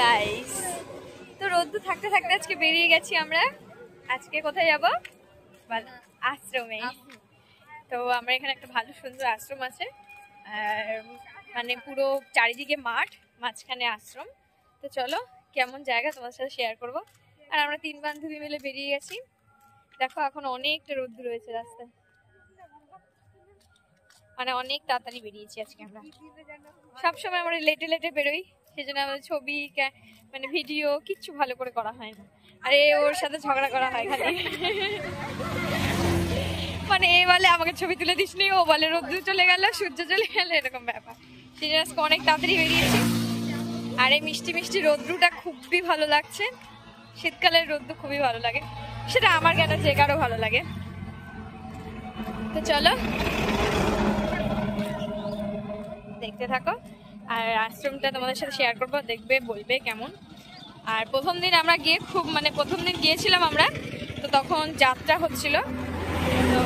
Guys, তো রোদ্দু থাকতে থাকতে আজকে বেরিয়ে গেছি আমরা। আজকে কোথায় যাব? আশ্রমে। তো আমরা এখানে একটা ভালো সুন্দর আশ্রম আছে, আর মানে পুরো চারিদিকে মাঠ, মাঝখানে আশ্রম। তো চলো কেমন জায়গা তোমার সাথে শেয়ার করব। আর আমরা 3 বান্ধবী মিলে বেরিয়ে গেছি। দেখো এখন অনেকটা রোদ্দু রয়েছে রাস্তায়, মানে অনেক তাড়াতাড়ি বেরিয়েছি আজকে আমরা। সবসময় আমরা লেটে লেটে বেরোই, সেই জন্য আমাদের ছবি মানে ভিডিও কিচ্ছু ভালো করে করা হয় না। আরে ওর সাথে ঝগড়া করা হয় খালি। মানে এ বলে আমাকে ছবি তুলে দিসনি, ও বলে রোদ্দু চলে গেল, সূর্য চলে গেল, এরকম ব্যাপার। সেই জন্য আজকে অনেক তাড়াতাড়ি বেরিয়েছি। আর এই মিষ্টি মিষ্টি রোদ্দুটা খুবই ভালো লাগছে। শীতকালের রোদ্দু খুবই ভালো লাগে, সেটা আমার কেন যে কারো ভালো লাগে। তো চলো দেখতে থাকো, আর আশ্রমটা তোমাদের সাথে শেয়ার করবো, দেখবে বলবে কেমন। আর প্রথম দিন আমরা গিয়ে খুব মানে প্রথম দিন গিয়েছিলাম আমরা, তো তখন যাত্রা হচ্ছিল, তো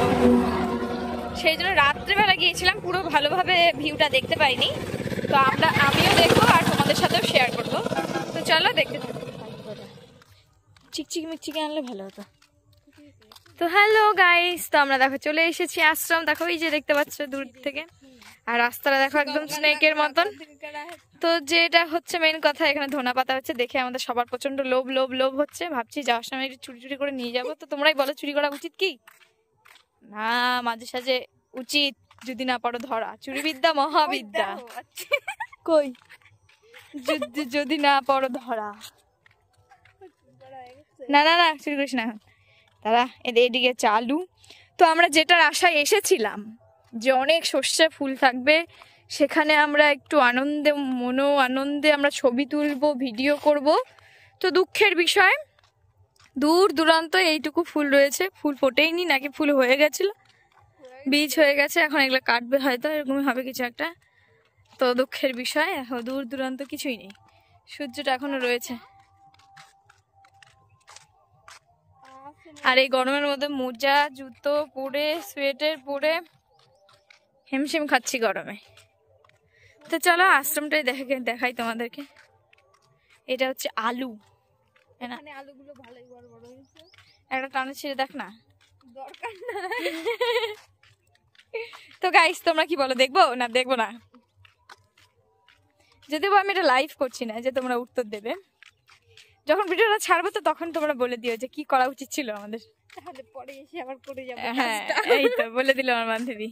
সেই জন্য রাত্রেবেলা গিয়েছিলাম, পুরো ভালোভাবে ভিউটা দেখতে পাইনি। তো আমিও দেখবো আর তোমাদের সাথেও শেয়ার করবো। তো চলো দেখতে থাকো। চিকচিকি মিকচিকি আনলে ভালো হতো। তো হ্যালো গাইস, তো আমরা দেখো চলে এসেছি আশ্রম। দেখো এই যে দেখতে পাচ্ছ দূর থেকে, আর রাস্তাটা দেখো একদম স্নেকের মতন। তো যেটা হচ্ছে মেন কথা, এখানে ধনা পাতা হচ্ছে দেখে আমাদের সবার প্রচন্ড লোভ লোভ লোভ হচ্ছে। ভাবছি যাওয়ার সময় একটু চুরি চুরি করে নিয়ে যাবো। তো তোমরাই বলো চুরি করা উচিত কি না? মাঝে সাঝে উচিত, যদি না পারো ধরা। চুরি বিদ্যা মহাবিদ্যা। কই যদি না পারো ধরা। না না না, চুরি করিস না এখন। তারা এদিকে চালু। তো আমরা যেটার আশায় এসেছিলাম যে অনেক সর্ষে ফুল থাকবে, সেখানে আমরা একটু আনন্দে আমরা ছবি তুলবো, ভিডিও করব। তো দুঃখের বিষয়, দূর দূরান্ত এইটুকু ফুল রয়েছে। ফুল ফোটেইনি, নাকি ফুল হয়ে গেছিল, বীজ হয়ে গেছে, এখন এগুলো কাটবে হয়তো, এরকমই হবে কিছু একটা। তো দুঃখের বিষয়, এখন দূর দূরান্ত কিছুই নেই, সূর্যটা এখনো রয়েছে। আর এই গরমের মধ্যে মোজা জুতো পরে, সোয়েটার পরে হিমশিম খাচ্ছি গরমে। তো চলো আশ্রমটাই দেখাই তোমাদেরকে। এটা হচ্ছে আলু, আলুগুলো ভালোই বড় বড় হয়েছে। একটা টানে ছিঁড়ে দেখ না, দরকার না। তো গাইস তোমরা কি বলো, দেখবো না দেখবো না? যদিও আমি এটা লাইভ করছি না যে তোমরা উত্তর দেবে, যখন ভিডিওটা ছাড়বো তো তখন তোমরা বলে দিও যে কি করা উচিত ছিল আমাদের। তাহলে পরে এসে আবার করে যাবো। হ্যাঁ এই তো বলে দিল আমার বান্ধবী।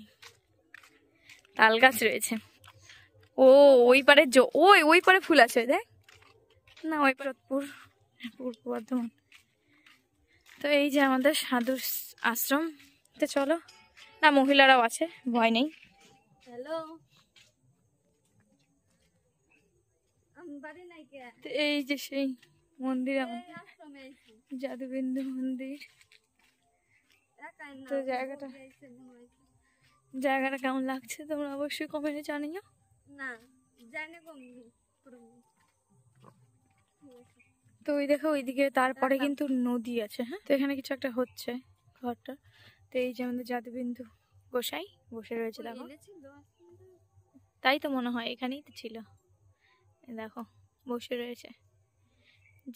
তাল গাছ রয়েছে, ও ওই পারে ওই পারে ফুল আছে দেখ না, ওই পারে পূর্ব বর্ধমান। তো এই যে আমাদের সাধু আশ্রম। তো চলো না, মহিলারাও আছে, ভয় নেই। হ্যালো, এই যে সেই মন্দির, জাদুবিন্দু মন্দির। তো জায়গাটা কেমন লাগছে তোমরা অবশ্যই কমেন্টে জানিও। না জানি তো ওই দেখো ওইদিকে, তারপরে কিন্তু নদী আছে। হ্যাঁ, তো এখানে কিছু একটা হচ্ছে ঘরটা। তো এই যে আমাদের জাদুবিন্দু গোসাই বসে রয়েছে, দেখো তাই তো মনে হয় এখানেই তো ছিল। দেখো বসে রয়েছে।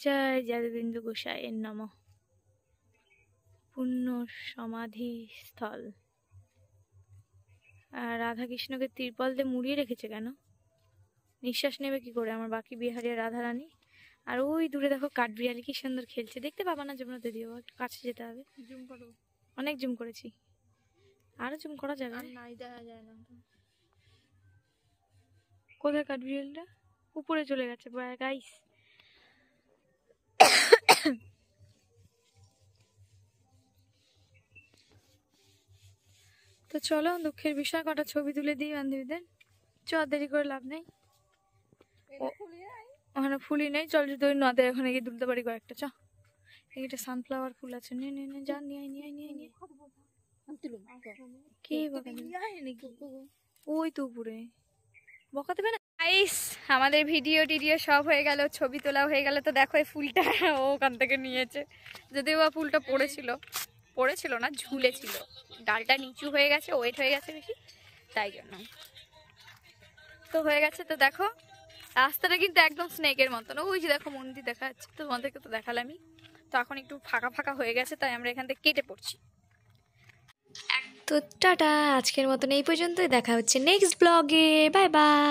জয় জাদুবিন্দু গোসাই এর নমঃ। পুণ্য সমাধি স্থল। আর রাধা কৃষ্ণকে তিরপল দিয়ে মুড়িয়ে রেখেছে কেন? নিঃশ্বাস নেবে কি করে আমার বাকি বিহারি রাধা রানী? আর ওই দূরে দেখো কাঠবিড়ালি কি সুন্দর খেলছে, দেখতে পাবা না যমুনা দিদি, একটু কাছে যেতে হবে। জুম করো, অনেক জুম করেছি, আরো জুম করা যাবে না, দেখা যায় না। কোথায় কাঠবিড়ালিটা? উপরে চলে গেছে গাইস। তো চলো দুঃখের বিষয় কটা ছবি তুলে দিই বান্ধবীদের। চ দেরি করে লাভ নেই, ওখানে ফুলই নেই। চল যদি ওই নদে ওখানে গিয়ে তুলতে পারি কয়েকটা। চ, এইটা সানফ্লাওয়ার ফুল আছে, নে নে নে, যা নিয়ে কি ওই তো উপরে বকা দেবে না। গাইস আমাদের ভিডিও টিডিও সব হয়ে গেল, ছবি তোলা হয়ে গেল। তো দেখো এই ফুলটা ও ওখান থেকে নিয়েছে, যদিও বা ফুলটা পড়েছিল না, ঝুলেছিল। ডালটা নিচু হয়ে গেছে, ওয়েট হয়ে গেছে বেশি, তাই জন্য। তো হয়ে গেছে। তো দেখো রাস্তাটা কিন্তু একদম স্নেকের মতন, ওই যে দেখো মন্দির দেখা যাচ্ছে, তো তোমাদেরকে তো দেখালামই। তো এখন একটু ফাঁকা ফাঁকা হয়ে গেছে, তাই আমরা এখান থেকে কেটে পড়ছি। তো টাটা, আজকের মতন এই পর্যন্তই, দেখা হচ্ছে নেক্সট ব্লগে, বাই বাই।